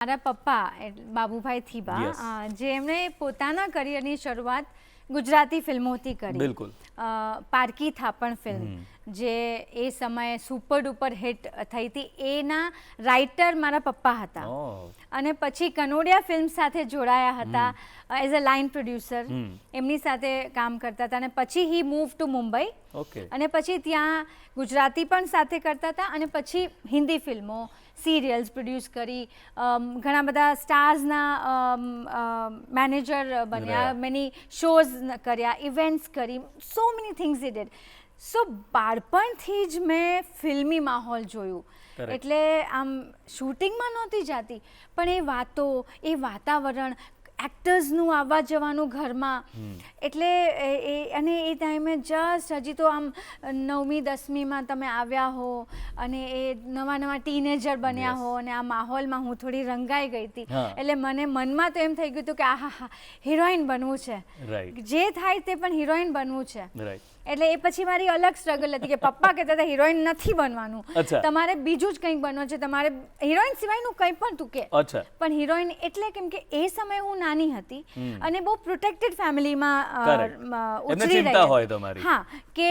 મારા પપ્પા બાબુભાઈ થીબા જેમણે પોતાના કરિયરની શરૂઆત ગુજરાતી ફિલ્મોથી કરી. બિલકુલ. પારકી થાપણ ફિલ્મ જે એ સમયે સુપર ડુપર હિટ થઈ હતી એના રાઇટર મારા પપ્પા હતા અને પછી કનોડિયા ફિલ્મ સાથે જોડાયા હતા એઝ અ લાઇન પ્રોડ્યુસર. એમની સાથે કામ કરતા હતા અને પછી હી મૂવ ટુ મુંબઈ અને પછી ત્યાં ગુજરાતી પણ સાથે કરતા હતા અને પછી હિન્દી ફિલ્મો સિરિયલ્સ પ્રોડ્યુસ કરી ઘણા બધા સ્ટાર્સના મેનેજર બન્યા, મેની શોઝ કર્યા, ઇવેન્ટ્સ કરી, so many things he did. So બાળપણથી જ મેં ફિલ્મી માહોલ જોયું. એટલે આમ શૂટિંગમાં નહોતી જાતી પણ એ વાતો, એ વાતાવરણ, એક્ટર્સનું આવવા જવાનું ઘરમાં, એટલે અને એ ટાઈમે જસ્ટ હજી તો આમ 9મી 10મીમાં તમે આવ્યા હો અને એ નવા ટીનેજર બન્યા હો અને આ માહોલમાં હું થોડી રંગાઈ ગઈ હતી. એટલે મને મનમાં તો એમ થઈ ગયું હતું કે આહા હિરોઈન બનવું છે, જે થાય તે પણ હિરોઈન બનવું છે. એટલે એ પછી મારી અલગ સ્ટ્રગલ હતી કે પપ્પા કહેતા હતા હિરોઈન નથી બનવાનું, તમારે બીજું જ કંઈક બનવું છે, તમારે હિરોઈન સિવાયનું કંઈ પણ તું કે. પણ હિરોઈન એટલે કેમ કે એ સમયે હું નાની હતી અને બહુ પ્રોટેક્ટેડ ફેમિલીમાં ઉછરી રહી હતી. હા, કે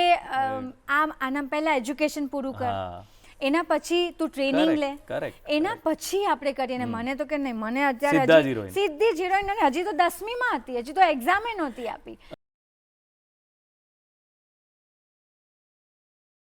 આના પહેલા એજ્યુકેશન પૂરું કર, એના પછી તું ટ્રેનિંગ લે, એના પછી આપણે કરીએ. ને મને તો કે નહીં, મને અત્યારે સીધી જ હિરોઈન, અને હજી તો 10મીમાં હતી, હજી તો એક્ઝામે નહોતી આપી.